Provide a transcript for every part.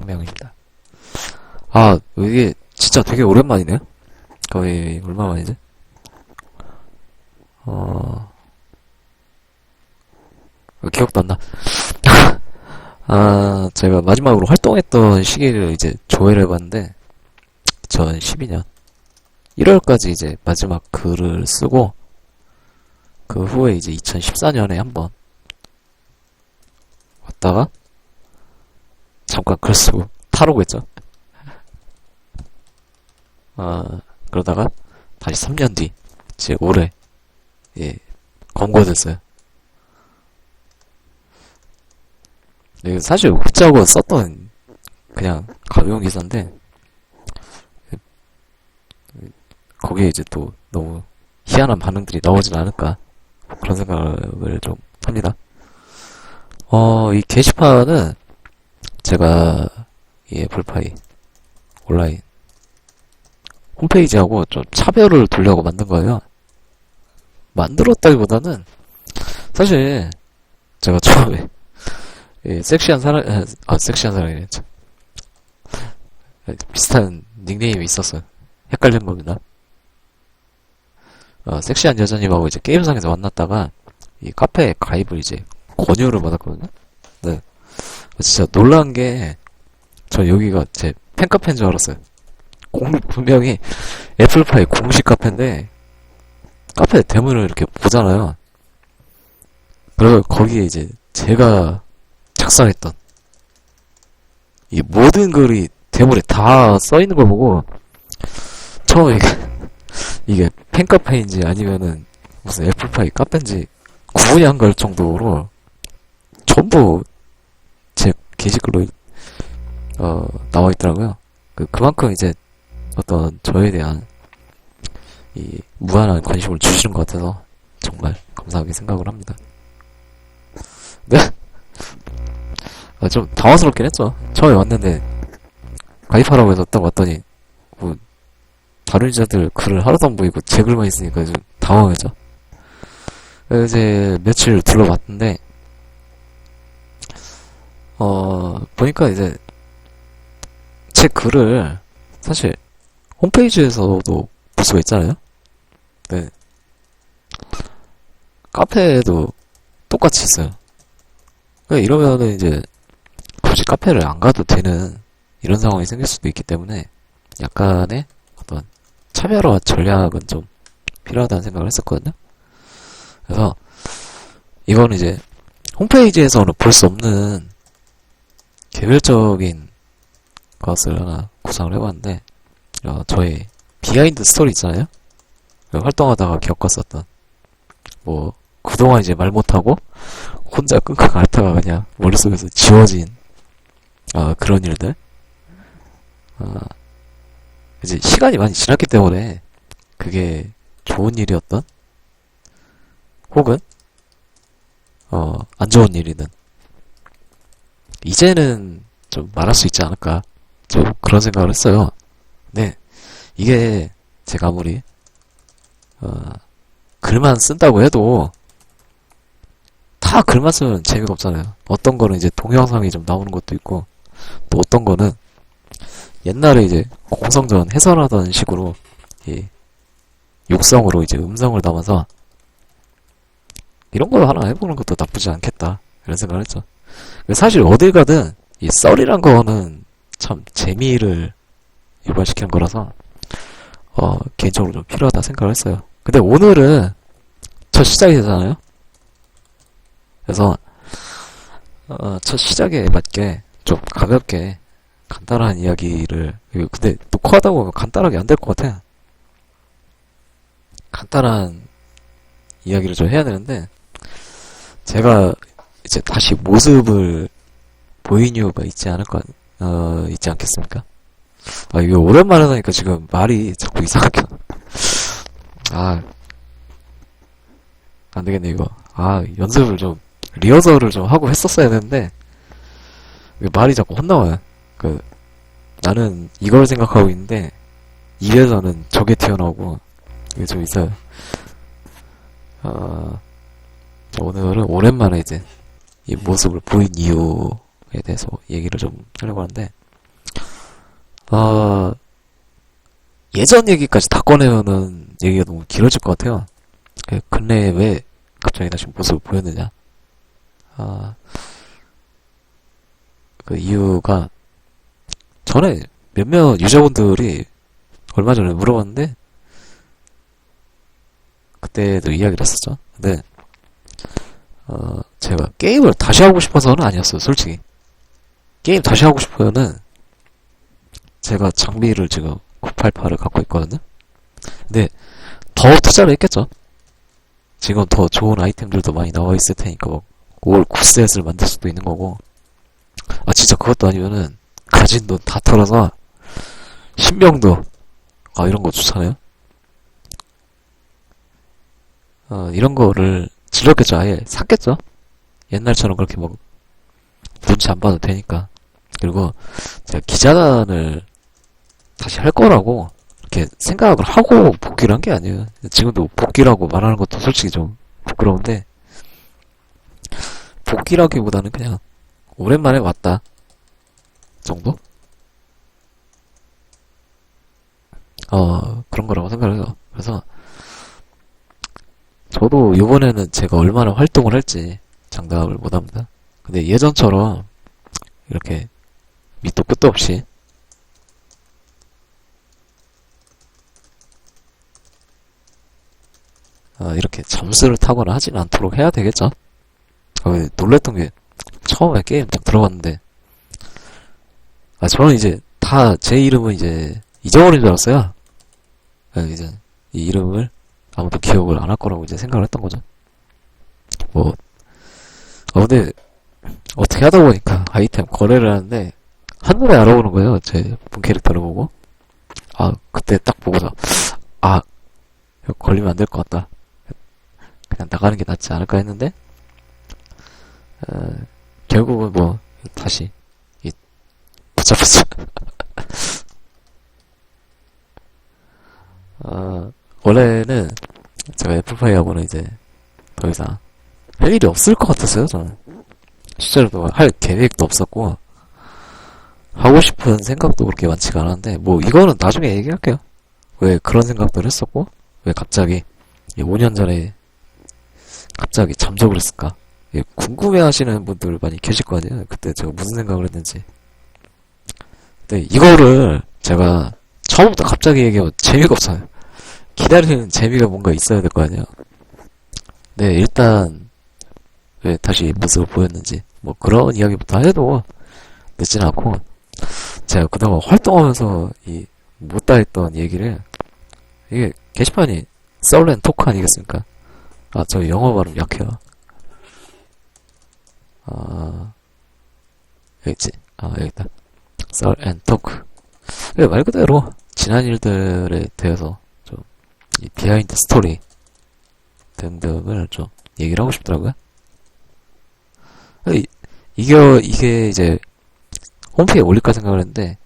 장명입니다. 아, 이게 진짜 되게 오랜만이네요? 거의 얼마 만이지? 기억도 안 나. 아, 제가 마지막으로 활동했던 시기를 이제 조회를 해봤는데, 2012년 1월까지 이제 마지막 글을 쓰고, 그 후에 이제 2014년에 한번 왔다가, 잠깐 글 쓰고 탈옥 했죠. 그러다가 다시 3년 뒤, 이제 올해, 예, 권고됐어요. 네, 사실 웃자고 썼던 그냥 가벼운 기사인데, 거기에 이제 또 너무 희한한 반응들이 나오진 않을까, 그런 생각을 좀 합니다. 이 게시판은 제가 이 애플파이 온라인 홈페이지하고 좀 차별을 두려고 만든 거예요. 만들었다기보다는 사실 제가 처음에 섹시한 사람이네. 비슷한 닉네임이 있었어요. 헷갈린 겁니다. 섹시한 여자님하고 이제 게임상에서 만났다가 이 카페에 가입을 이제 권유를 받았거든요. 네. 진짜 놀란 게, 저 여기가 제 팬카페인 줄 알았어요. 분명히 애플파이 공식 카페인데, 카페 대문을 이렇게 보잖아요. 그리고 거기에 이제 제가 작성했던 이 모든 글이 대문에 다 써있는 걸 보고, 처음에 이게 팬카페인지 아니면은 무슨 애플파이 카페인지 구분이 안 갈 정도로 전부 제 게시글로 나와 있더라고요. 그만큼 이제 어떤 저에 대한 이 무한한 관심을 주시는 것 같아서 정말 감사하게 생각을 합니다. 네? 좀 당황스럽긴 했죠. 처음에 왔는데 가입하라고 해서 딱 왔더니 뭐 다른 유저들 글을 하나도 안 보이고 제 글만 있으니까 좀 당황했죠. 이제 며칠 둘러봤는데 보니까 이제 제 글을 사실 홈페이지에서도 볼 수가 있잖아요. 네. 카페에도 똑같이 있어요. 그러니까 이러면은 이제 굳이 카페를 안 가도 되는 이런 상황이 생길 수도 있기 때문에 약간의 어떤 차별화 전략은 좀 필요하다는 생각을 했었거든요. 그래서 이거는 이제 홈페이지에서는 볼 수 없는 개별적인 것을 하나 구상을 해봤는데, 저의 비하인드 스토리 있잖아요? 활동하다가 겪었었던, 뭐, 그동안 이제 말 못하고, 혼자 끙끙 앓다가 그냥 머릿속에서 지워진, 그런 일들. 이제 시간이 많이 지났기 때문에, 그게 좋은 일이었던, 혹은, 안 좋은 일이든, 이제는 좀 말할 수 있지 않을까, 좀 그런 생각을 했어요. 네, 이게 제가 아무리 글만 쓴다고 해도 다 글만 쓰면 재미가 없잖아요. 어떤 거는 이제 동영상이 좀 나오는 것도 있고, 또 어떤 거는 옛날에 이제 공성전 해설하던 식으로 육성으로 이제 음성을 담아서 이런 걸 하나 해보는 것도 나쁘지 않겠다, 이런 생각을 했죠. 사실 어딜 가든 이 썰이란 거는 참 재미를 유발시키는 거라서 개인적으로 좀 필요하다 생각을 했어요. 근데 오늘은 첫 시작이잖아요. 그래서 첫 시작에 맞게 좀 가볍게 간단한 이야기를, 근데 녹화하다 보면 간단하게 안 될 것 같아. 간단한 이야기를 좀 해야 되는데, 제가 이제 다시 모습을 보인 이유가 있지 있지 않겠습니까? 이게 오랜만에 하니까 지금 말이 자꾸 이상하게. 안 되겠네, 이거. 연습을 좀, 리허설을 좀 하고 했었어야 되는데, 말이 자꾸 혼나와요. 나는 이걸 생각하고 있는데, 입에서는 저게 튀어나오고, 이게 좀 있어요. 오늘은 오랜만에 이제, 이 모습을 보인 이유에 대해서 얘기를 좀 하려고 하는데, 어, 예전 얘기까지 다 꺼내면은 얘기가 너무 길어질 것 같아요. 근래에 왜 갑자기 다시 모습을 보였느냐. 아, 그 이유가 전에 몇몇 유저분들이 얼마 전에 물어봤는데 그때도 이야기를 했었죠. 근데 제가 게임을 다시 하고 싶어서는 아니었어요, 솔직히. 게임 다시 하고 싶어요는 제가 장비를 지금 988을 갖고 있거든요. 근데 더 투자를 했겠죠. 지금 더 좋은 아이템들도 많이 나와 있을 테니까 올 9셋을 만들 수도 있는 거고. 아 진짜 그것도 아니면은 가진 돈 다 털어서 신병도 이런 거 좋잖아요. 이런 거를 질렀겠죠. 아예 샀겠죠. 옛날처럼 그렇게 뭐 눈치 안 봐도 되니까. 그리고 제가 기자단을 다시 할 거라고 이렇게 생각을 하고 복귀를 한 게 아니에요. 지금도 복귀라고 말하는 것도 솔직히 좀 부끄러운데, 복귀라기보다는 그냥 오랜만에 왔다 정도? 그런 거라고 생각을 해요. 그래서 저도 이번에는 제가 얼마나 활동을 할지 장담을 못합니다. 근데 예전처럼 이렇게 밑도 끝도 없이 이렇게 잠수를 타거나 하진 않도록 해야 되겠죠. 놀랬던 게 처음에 게임 딱 들어갔는데 저는 이제 다 제 이름은 이제 잊어버린 줄 알았어요. 이제 이 이름을 아무도 기억을 안 할 거라고 이제 생각을 했던 거죠. 뭐 근데 어떻게 하다 보니까 아이템 거래를 하는데 한눈에 알아보는 거예요. 제 본 캐릭터를 보고. 그때 딱 보고서 이거 걸리면 안 될 것 같다. 그냥 나가는 게 낫지 않을까 했는데 결국은 뭐 다시 붙잡혔어. 원래는 제가 애플파이하고는 이제 더 이상 할 일이 없을 것 같았어요. 저는 실제로도 할 계획도 없었고 하고 싶은 생각도 그렇게 많지가 않았는데, 뭐 이거는 나중에 얘기할게요. 왜 그런 생각들을 했었고 왜 갑자기 5년 전에 갑자기 잠적을 했을까. 궁금해 하시는 분들 많이 계실 거 아니에요. 그때 제가 무슨 생각을 했는지. 근데 이거를 제가 처음부터 갑자기 얘기하면 재미가 없어요. 기다리는 재미가 뭔가 있어야 될 거 아니에요. 네, 일단 왜 다시 모습을 보였는지 뭐 그런 이야기부터 해도 늦지는 않고, 제가 그동안 활동하면서 못다 했던 얘기를, 이게 게시판이 썰렌 토크 아니겠습니까? 저 영어 발음 약해요. 여기 있지. 여기 있다. 썰렌 토크. 말 그대로 지난 일들에 대해서 좀 비하인드 스토리 등등을 좀 얘기를 하고 싶더라고요. 이게 이제 홈페이지에 올릴까 생각을 했는데,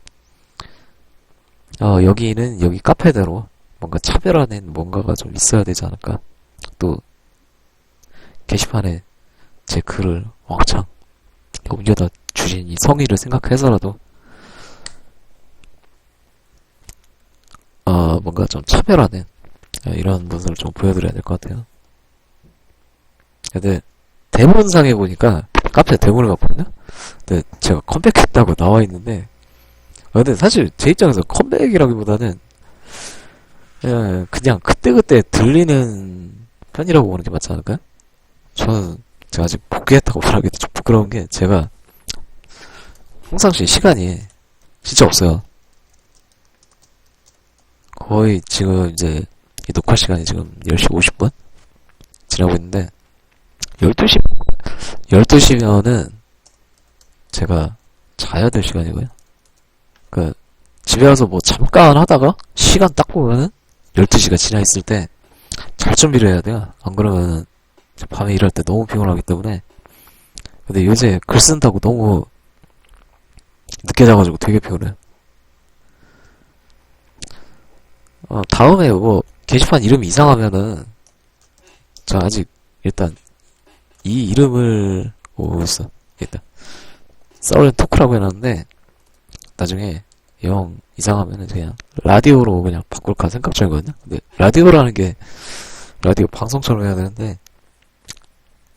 여기는 여기 카페대로 뭔가 차별화된 뭔가가 좀 있어야 되지 않을까. 또 게시판에 제 글을 왕창 옮겨다 주신 이 성의를 생각해서라도 뭔가 좀 차별화된 이런 모습을 좀 보여드려야 될 것 같아요. 근데 대문상에 보니까 카페 대문을 봤거든요. 근데 제가 컴백했다고 나와 있는데, 근데 사실 제 입장에서 컴백이라기보다는 그냥 그때그때 들리는 편이라고 보는 게 맞지 않을까요? 저는 제가 아직 복귀했다고 말하기도 좀 부끄러운 게, 제가 평상시 시간이 진짜 없어요. 거의 지금 이제 이 녹화 시간이 지금 10시 50분 지나고 있는데, 12시면은 제가 자야 될 시간이고요. 집에 와서 뭐 잠깐 하다가 시간 딱 보면은 12시가 지나 있을 때 잘 준비를 해야 돼요. 안 그러면은 밤에 일할 때 너무 피곤하기 때문에. 근데 요새 글 쓴다고 너무 늦게 자가지고 되게 피곤해요. 다음에 뭐 게시판 이름이 이상하면은 저 아직 일단 이 이름을 있어. 일단 썰렌 토크라고 해놨는데 나중에 영 이상하면은 그냥 라디오로 그냥 바꿀까 생각 중이거든요. 근데 라디오라는 게 라디오 방송처럼 해야 되는데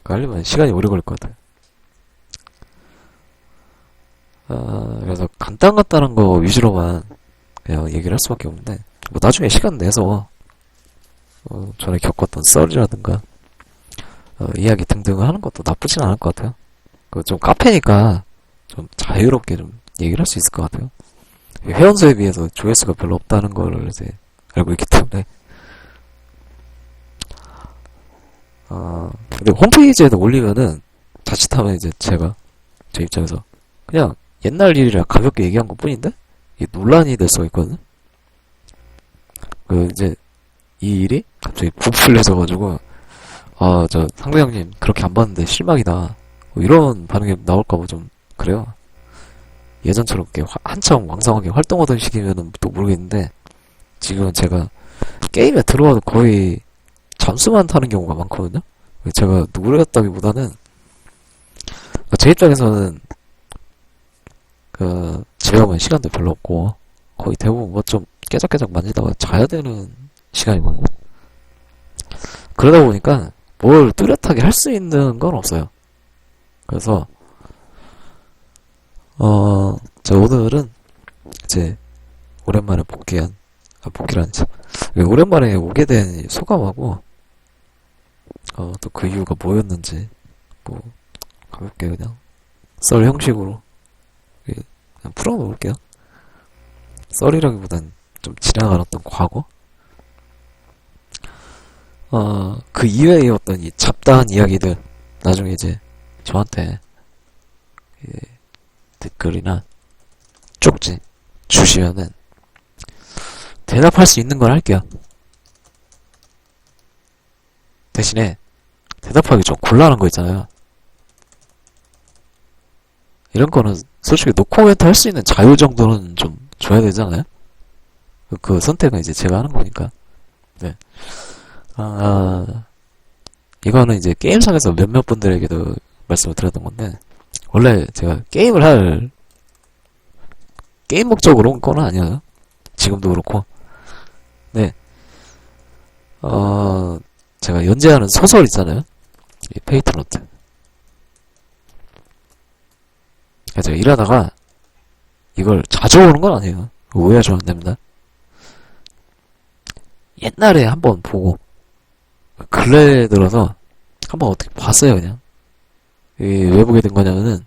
그거 하려면 시간이 오래 걸릴 것 같아요. 그래서 간단한 거 위주로만 그냥 얘기를 할 수밖에 없는데 뭐 나중에 시간 내서 전에 겪었던 썰이라든가 이야기 등등을 하는 것도 나쁘진 않을 것 같아요. 그 좀 카페니까 좀 자유롭게 좀 얘기를 할 수 있을 것 같아요. 회원수에 비해서 조회수가 별로 없다는 걸 이제 알고 있기 때문에 근데 홈페이지에도 올리면은 자칫하면 이제 제가 제 입장에서 그냥 옛날 일이라 가볍게 얘기한 것 뿐인데 이게 논란이 될 수가 있거든요. 그 이제 이 일이 갑자기 부풀려져가지고 저 상대 형님 그렇게 안 봤는데 실망이다 뭐 이런 반응이 나올까봐 좀 그래요. 예전처럼 이렇게 한참 왕성하게 활동하던 시기면은 또 모르겠는데 지금은 제가 게임에 들어와도 거의 잠수만 타는 경우가 많거든요. 제가 누구였다기보다는 제 입장에서는 집에 오면 시간도 별로 없고 거의 대부분 뭐 좀 깨작깨작 만지다가 자야 되는 시간이거든요. 그러다 보니까 뭘 뚜렷하게 할 수 있는 건 없어요. 그래서 제가 오늘은 이제 오랜만에 복귀라는지 오랜만에 오게 된 소감하고 또 그 이유가 뭐였는지 뭐 가볍게 그냥 썰 형식으로 그냥 풀어놓을게요. 썰이라기보단 좀 지나간 어떤 과거 그 이외의 어떤 이 잡다한 이야기들 나중에 이제 저한테 댓글이나 쪽지 주시면은 대답할 수 있는 걸 할게요. 대신에 대답하기 좀 곤란한 거 있잖아요. 이런 거는 솔직히 노코멘트 할 수 있는 자유 정도는 좀 줘야 되잖아요. 그 선택은 이제 제가 하는 거니까. 네. 이거는 이제 게임상에서 몇몇 분들에게도 말씀을 드렸던 건데 원래 제가 게임 목적으로 온 거는 아니에요. 지금도 그렇고. 네. 제가 연재하는 소설 있잖아요. 이 페이트노트. 제가 일하다가 이걸 자주 보는 건 아니에요. 오해하시면 안 됩니다. 옛날에 한번 보고 근래 들어서 한번 어떻게 봤어요, 그냥. 왜 보게 된 거냐면은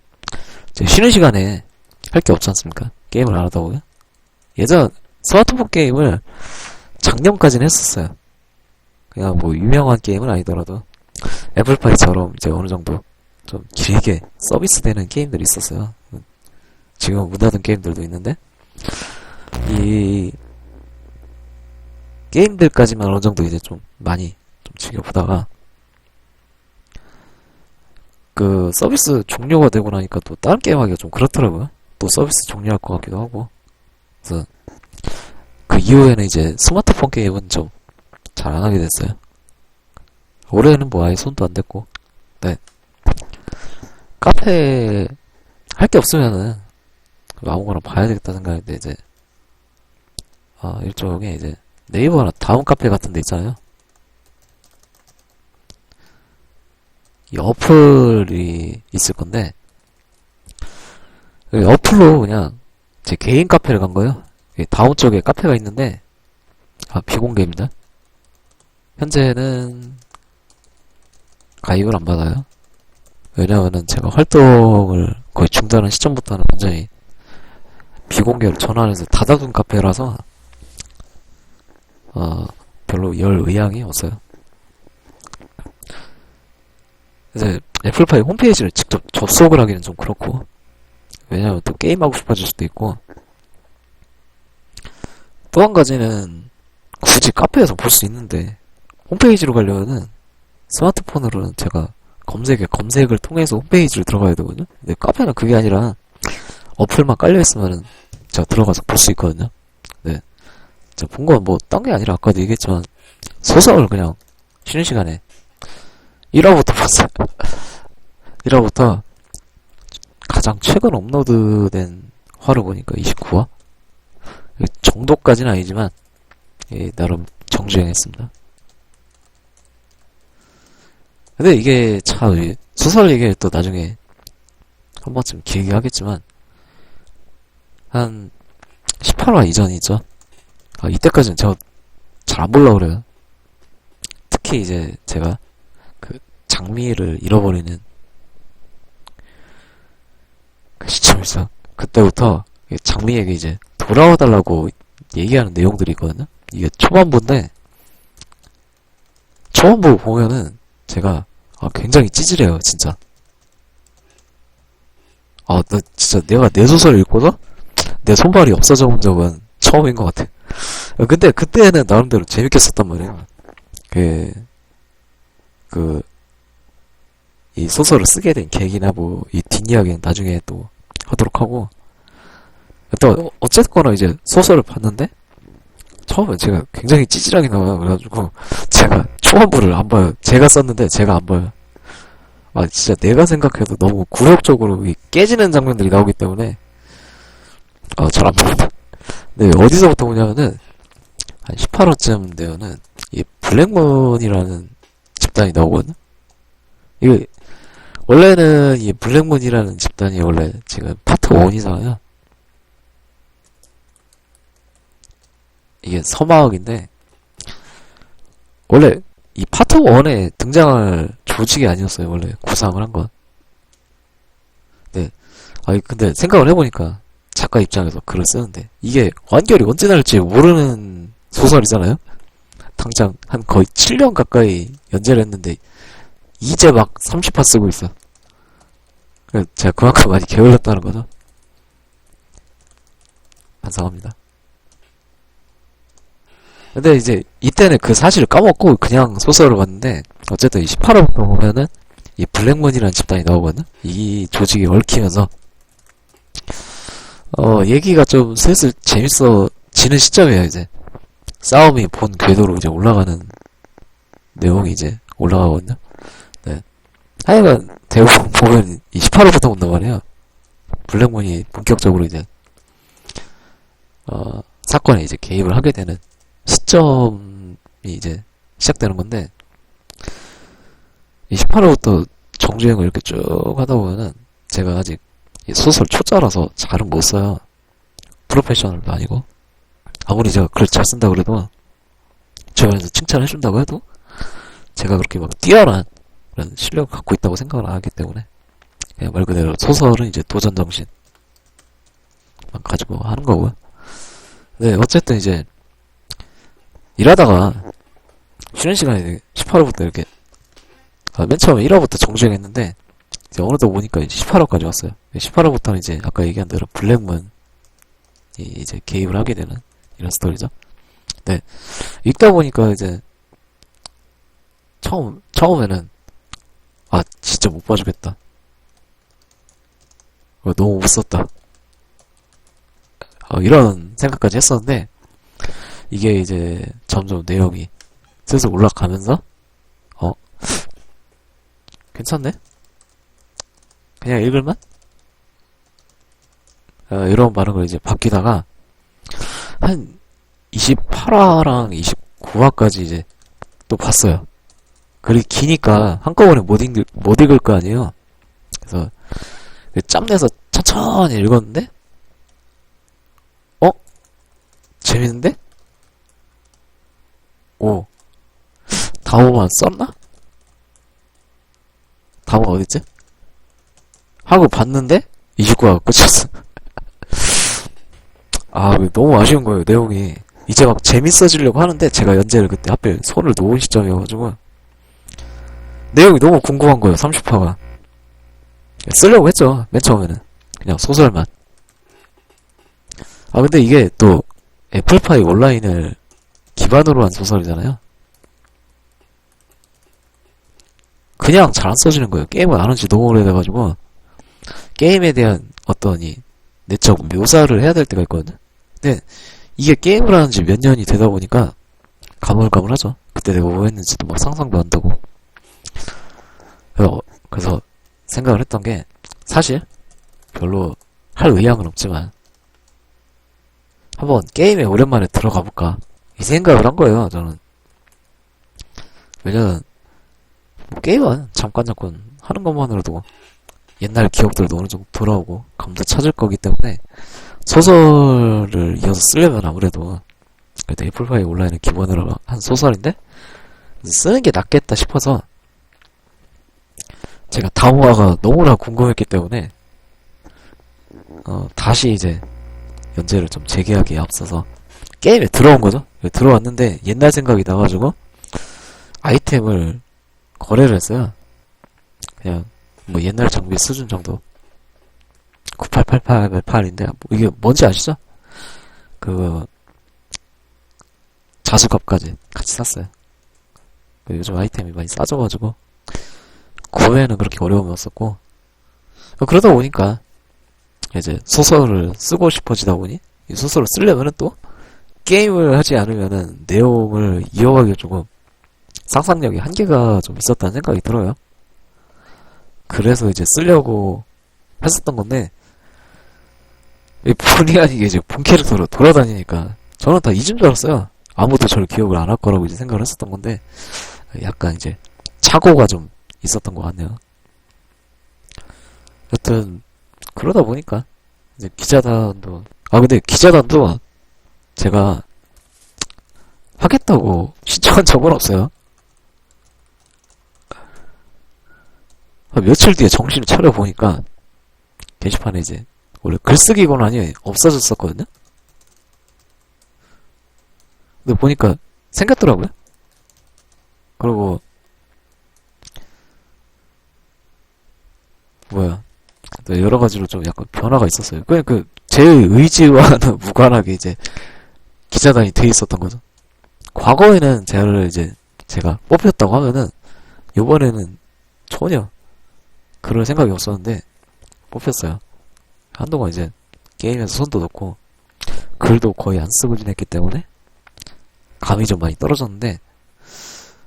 쉬는 시간에 할 게 없지 않습니까? 게임을 안 하다 보면. 예전 스마트폰 게임을 작년까지는 했었어요. 그냥 뭐 유명한 게임은 아니더라도 애플파이처럼 이제 어느 정도 좀 길게 서비스되는 게임들이 있었어요. 지금 문 닫은 게임들도 있는데 이 게임들까지만 어느 정도 이제 좀 많이 좀 즐겨보다가 그 서비스 종료가 되고 나니까 또 다른 게임 하기가 좀 그렇더라고요. 또 서비스 종료할 것 같기도 하고. 그래서 그 이후에는 이제 스마트폰 게임은 좀 잘 안 하게 됐어요. 올해는 뭐 아예 손도 안 댔고. 네. 카페 할 게 없으면은 아무거나 봐야 되겠다 생각했는데 이제 일종의 이제 네이버나 다운 카페 같은 데 있잖아요. 이 어플이 있을 건데 그 어플로 그냥 제 개인 카페를 간 거예요. 다운 쪽에 카페가 있는데 비공개입니다. 현재는 가입을 안 받아요. 왜냐면은 제가 활동을 거의 중단한 시점부터는 완전히 비공개로 전환해서 닫아둔 카페라서 별로 열 의향이 없어요. 이제 애플파이 홈페이지를 직접 접속을 하기는 좀 그렇고 왜냐면 또 게임하고 싶어질 수도 있고 또 한 가지는 굳이 카페에서 볼 수 있는데 홈페이지로 가려면은 스마트폰으로는 제가 검색을 통해서 홈페이지로 들어가야 되거든요. 근데 카페는 그게 아니라 어플만 깔려있으면은 제가 들어가서 볼 수 있거든요. 네. 제가 본 건 뭐 딴 게 아니라 아까도 얘기했지만 소설을 그냥 쉬는 시간에 1화부터 봤어요. 1화부터 가장 최근 업로드된 화를 보니까 29화? 정도까지는 아니지만 예, 나름 정주행했습니다. 근데 이게 참 소설 얘기를 또 나중에 한 번쯤 길게 하겠지만 한 18화 이전이죠. 이때까지는 제가 잘 안 보려고 그래요. 특히 이제 제가 그 장미를 잃어버리는 그 시점에서 그때부터 장미에게 이제 돌아와달라고 얘기하는 내용들이 있거든요. 이게 초반부인데 초반부 보면은 제가 굉장히 찌질해요, 진짜. 나 진짜 내가 내 소설 읽고서 내 손발이 없어져 본 적은 처음인 것 같아. 근데 그때는 나름대로 재밌게 썼단 말이에요. 이 소설을 쓰게 된 계기나 뭐, 이 뒷이야기는 나중에 또 하도록 하고. 또, 어쨌거나 이제 소설을 봤는데, 처음엔 제가 굉장히 찌질하게 나와요. 그래가지고, 제가 초반부를 안 봐요. 제가 썼는데 제가 안 봐요. 진짜 내가 생각해도 너무 굴욕적으로 깨지는 장면들이 나오기 때문에, 잘 안 봅니다. 네, 어디서부터 보냐면은, 한 18화쯤 되면은, 이 블랙문이라는 집단이 나오거든요? 이게, 원래는 이 블랙문이라는 집단이 원래 지금 파트 1이잖아요. 이게 서마학인데, 원래 이 파트 1에 등장할 조직이 아니었어요. 원래 구상을 한 건. 네. 근데 생각을 해보니까, 작가 입장에서 글을 쓰는데 이게 완결이 언제 날지 모르는 소설이잖아요. 당장 한 거의 7년 가까이 연재를 했는데 이제 막 30화 쓰고 있어. 그래서 제가 그만큼 많이 게을렀다는 거죠. 반성합니다. 근데 이제 이때는 그 사실을 까먹고 그냥 소설을 봤는데 어쨌든 이 18화부터 보면은 이 블랙문이라는 집단이 나오거든요. 이 조직이 얽히면서 얘기가 좀 슬슬 재밌어지는 시점이에요, 이제. 싸움이 본 궤도로 이제 올라가는 내용이 이제 올라가거든요. 네. 하여간 대부분 보면 이 18화부터 온단 말이에요. 블랙문이 본격적으로 이제, 사건에 이제 개입을 하게 되는 시점이 이제 시작되는 건데, 이 18화부터 정주행을 이렇게 쭉 하다 보면은, 제가 아직 소설 초짜라서 잘은 못 써요. 프로페셔널도 아니고. 아무리 제가 글 잘 쓴다 그래도, 주변에서 칭찬을 해준다고 해도, 제가 그렇게 막 뛰어난 그런 실력을 갖고 있다고 생각을 안 하기 때문에, 그냥 말 그대로 소설은 이제 도전 정신만 가지고 하는 거고요. 네, 어쨌든 이제, 일하다가, 쉬는 시간에 18화부터 이렇게, 맨 처음에 1화부터 정주행했는데, 이제 어느덧 보니까 이제 18화까지 왔어요. 18화부터는 이제 아까 얘기한 대로 블랙문이 이제 개입을 하게 되는 이런 스토리죠. 네. 읽다 보니까 이제 처음에는 진짜 못 봐주겠다. 너무 못 썼다. 이런 생각까지 했었는데 이게 이제 점점 내용이 슬슬 올라가면서 괜찮네? 그냥 읽을만? 이런 반응을 이제 바뀌다가 한 28화랑 29화까지 이제 또 봤어요. 글이 기니까 한꺼번에 못 읽을 거 아니에요. 그래서 짬내서 천천히 읽었는데 재밌는데? 다음화 썼나? 다음화 어딨지? 하고 봤는데 29화가 끝이었어. 너무 아쉬운 거예요, 내용이. 이제 막 재밌어지려고 하는데 제가 연재를 그때 하필 손을 놓은 시점이어가지고 내용이 너무 궁금한 거예요, 30화가. 쓰려고 했죠, 맨 처음에는. 그냥 소설만. 근데 이게 또 애플파이 온라인을 기반으로 한 소설이잖아요. 그냥 잘 안 써지는 거예요. 게임을 안 한 지 너무 오래돼가지고 게임에 대한 어떤 이 내적 묘사를 해야 될 때가 있거든요. 근데 이게 게임을 하는 지 몇 년이 되다 보니까 가물가물하죠. 그때 내가 뭐 했는지도 막 상상도 안 되고. 그래서 생각을 했던 게 사실 별로 할 의향은 없지만 한번 게임에 오랜만에 들어가 볼까 이 생각을 한 거예요. 저는 왜냐면 뭐 게임은 잠깐 하는 것만으로도 옛날 기억들도 어느 정도 돌아오고 감도 찾을 거기 때문에 소설을 이어서 쓰려면 아무래도 그래도 애플파이 온라인은 기본으로 한 소설인데 쓰는 게 낫겠다 싶어서 제가 다음화가 너무나 궁금했기 때문에 다시 이제 연재를 좀 재개하기에 앞서서 게임에 들어온 거죠. 들어왔는데 옛날 생각이 나가지고 아이템을 거래를 했어요. 그냥 뭐 옛날 장비 수준 정도 9888인데 뭐 이게 뭔지 아시죠? 그 자수값까지 같이 샀어요. 요즘 아이템이 많이 싸져가지고 구매는 그렇게 어려움이 없었고 그러다 보니까 이제 소설을 쓰고 싶어지다 보니 이 소설을 쓰려면은 또 게임을 하지 않으면은 내용을 이어가기가 조금 상상력이 한계가 좀 있었다는 생각이 들어요. 그래서 이제 쓰려고 했었던 건데 본의 아니게 이제 본 캐릭터로 돌아다니니까 저는 다 잊은 줄 알았어요. 아무도 저를 기억을 안 할 거라고 이제 생각을 했었던 건데 약간 이제 착오가 좀 있었던 것 같네요. 여튼 그러다 보니까 이제 기자단도 근데 기자단도 제가 하겠다고 신청한 적은 없어요. 며칠 뒤에 정신을 차려보니까 게시판에 이제 원래 글쓰기 권한이 없어졌었거든요. 근데 보니까 생겼더라고요. 그리고 또 여러 가지로 좀 약간 변화가 있었어요. 그냥 제 의지와는 무관하게 이제 기자단이 돼 있었던 거죠. 과거에는 제가 뽑혔다고 하면은 요번에는 전혀 그럴 생각이 없었는데 뽑혔어요. 한동안 이제 게임에서 손도 놓고 글도 거의 안 쓰고 지냈기 때문에 감이 좀 많이 떨어졌는데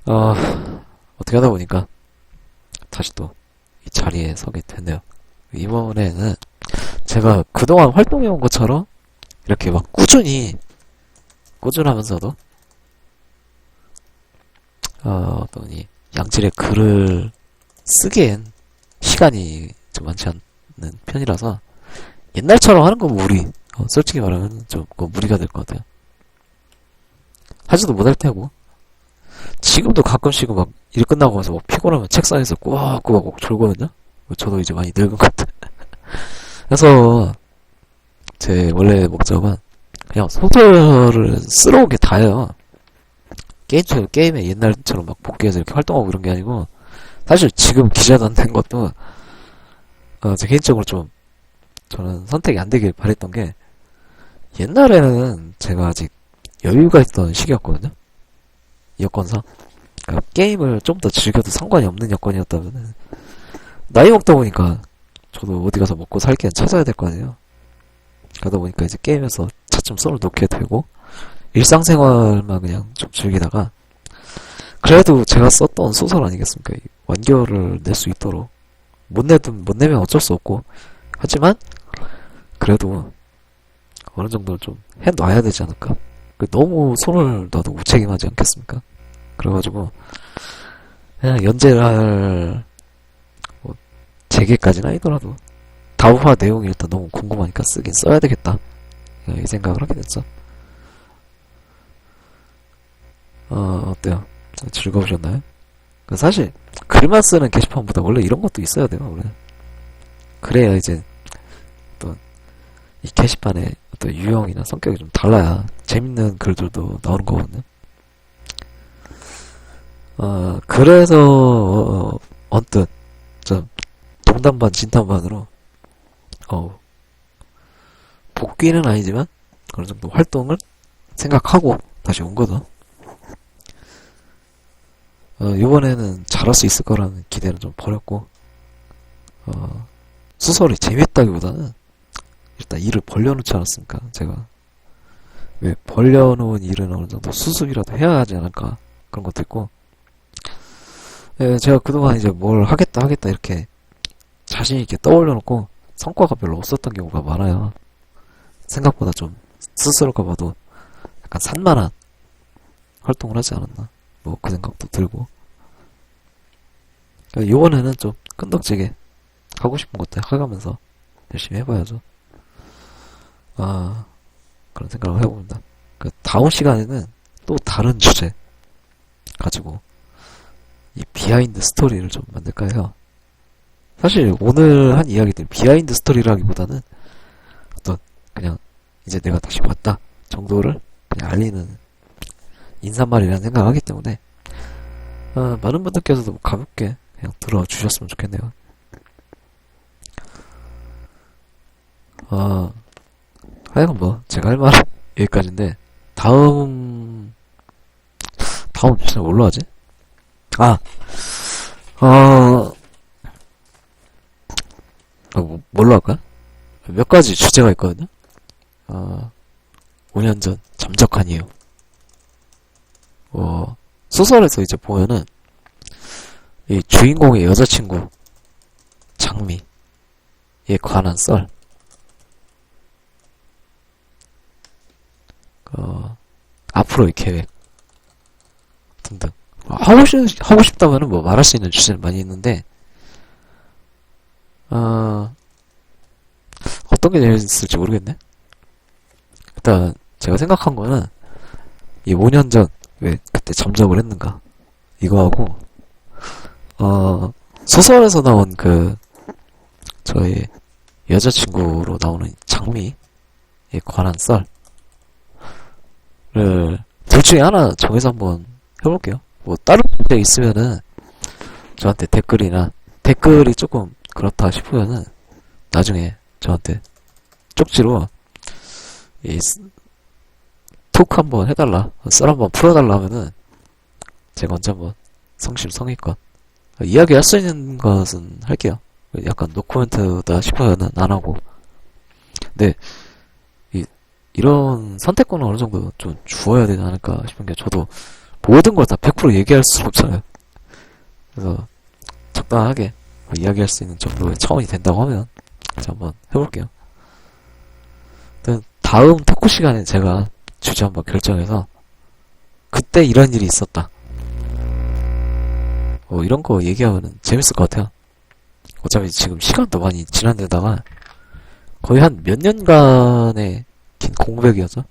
어떻게 하다 보니까 다시 또 이 자리에 서게 됐네요. 이번에는 제가 그동안 활동해온 것처럼 이렇게 막 꾸준하면서도 어떤 이 양질의 글을 쓰기엔 시간이 좀 많지 않는 편이라서 옛날처럼 하는 건 무리 솔직히 말하면 좀 무리가 될 것 같아요. 하지도 못할 테고 지금도 가끔씩은 막 일 끝나고 와서 막 피곤하면 책상에서 꾸벅꾸벅 졸거든요. 저도 이제 많이 늙은 것 같아요. 그래서 제 원래 목적은 그냥 소설을 쓰러 온 게 다예요. 게임에 옛날처럼 막 복귀해서 이렇게 활동하고 그런 게 아니고 사실 지금 기자단 된 것도 제 개인적으로 좀 저는 선택이 안 되길 바랬던 게 옛날에는 제가 아직 여유가 있던 시기였거든요. 여건상 그러니까 게임을 좀 더 즐겨도 상관이 없는 여건이었다면은 나이 먹다 보니까 저도 어디 가서 먹고 살 게 찾아야 될 거 아니에요. 그러다 보니까 이제 게임에서 차츰 손을 놓게 되고 일상생활만 그냥 좀 즐기다가 그래도 제가 썼던 소설 아니겠습니까? 완결을 낼 수 있도록 못 내면 어쩔 수 없고 하지만 그래도 어느 정도는 좀 해놔야 되지 않을까? 너무 손을 놔도 무책임하지 않겠습니까? 그래가지고 그냥 연재를 재개까지는 아니더라도 다우화 내용이 일단 너무 궁금하니까 쓰긴 써야 되겠다 이 생각을 하게 됐죠. 어때요? 즐거우셨나요? 사실 글만 쓰는 게시판보다 원래 이런 것도 있어야 돼요. 원래 그래야 이제 또 이 게시판의 어떤 유형이나 성격이 좀 달라야 재밌는 글들도 나오는 거거든요. 그래서 언뜻 좀 농담반 진담반으로 복귀는 아니지만 어느 정도 활동을 생각하고 다시 온 거죠. 이번에는 잘할 수 있을 거라는 기대는 좀 버렸고 소설이 재밌다기보다는 일단 일을 벌려놓지 않았습니까? 제가 왜 벌려놓은 일은 어느 정도 수습이라도 해야 하지 않을까 그런 것도 있고 제가 그동안 이제 뭘 하겠다 이렇게 자신있게 떠올려놓고 성과가 별로 없었던 경우가 많아요. 생각보다 좀 스스로가 봐도 약간 산만한 활동을 하지 않았나. 뭐 그 생각도 들고. 요번에는 좀 끈덕지게 하고 싶은 것들 해가면서 열심히 해봐야죠. 아, 그런 생각을 해봅니다. 그 다음 시간에는 또 다른 주제 가지고 이 비하인드 스토리를 좀 만들까 해요. 사실 오늘 한 이야기들 비하인드 스토리라기보다는 어떤 그냥 이제 내가 다시 봤다 정도를 그냥 알리는 인사말이라는 생각을 하기 때문에 많은 분들께서도 가볍게 그냥 들어주셨으면 좋겠네요. 하여간 뭐 제가 할 말은 여기까지인데 다음 주제 뭘로 하지? 뭘로 할까? 몇 가지 주제가 있거든요. 5년 전 잠적한 이유. 소설에서 이제 보면은 이 주인공의 여자친구 장미에 관한 썰. 앞으로의 계획 등등. 하고 싶다면은 뭐 말할 수 있는 주제는 많이 있는데 어떤 게 재밌을지 모르겠네. 일단 제가 생각한 거는 이 5년 전 왜 그때 잠적을 했는가 이거하고 소설에서 나온 그 저의 여자친구로 나오는 장미에 관한 썰을 둘 중에 하나 정해서 한번 해볼게요. 뭐 다른 문제 있으면은 저한테 댓글이 조금 그렇다 싶으면은 나중에 저한테 쪽지로 이 토크 한번 해달라, 썰 한번 풀어달라 하면은 제가 언제 한번 성심성의껏 이야기할 수 있는 것은 할게요. 약간 노코멘트다 싶으면은 안 하고. 근데 이런 선택권은 어느 정도 좀 주어야 되지 않을까 싶은 게, 저도 모든 걸 다 100% 얘기할 수 없잖아요. 그래서 적당하게 이야기할 수 있는 정도의 차원이 된다고 하면 제가 한번 해볼게요. 다음 토크 시간에 제가 주제 한번 결정해서 그때 이런 일이 있었다, 이런 거 얘기하면은 재밌을 것 같아요. 어차피 지금 시간도 많이 지난 데다가 거의 한 몇 년간의 긴 공백이었죠.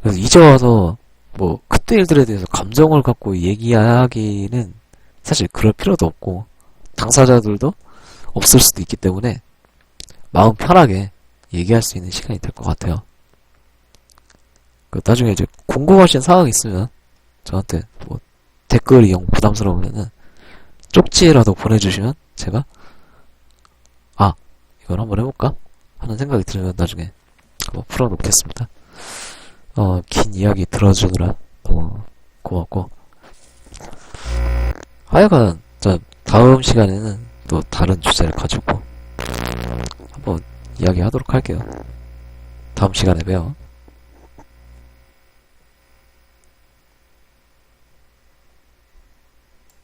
그래서 이제 와서 뭐 그때 일들에 대해서 감정을 갖고 얘기하기는 사실 그럴 필요도 없고 당사자들도 없을 수도 있기 때문에 마음 편하게 얘기할 수 있는 시간이 될 것 같아요. 나중에 이제 궁금하신 사항이 있으면 저한테 뭐 댓글이 영 부담스러우면은 쪽지라도 보내주시면 제가 이걸 한번 해볼까 하는 생각이 들면 나중에 한번 풀어놓겠습니다. 긴 이야기 들어주느라 너무 고맙고, 하여간 다음 시간에는 또 다른 주제를 가지고 한번 이야기하도록 할게요. 다음 시간에 봬요.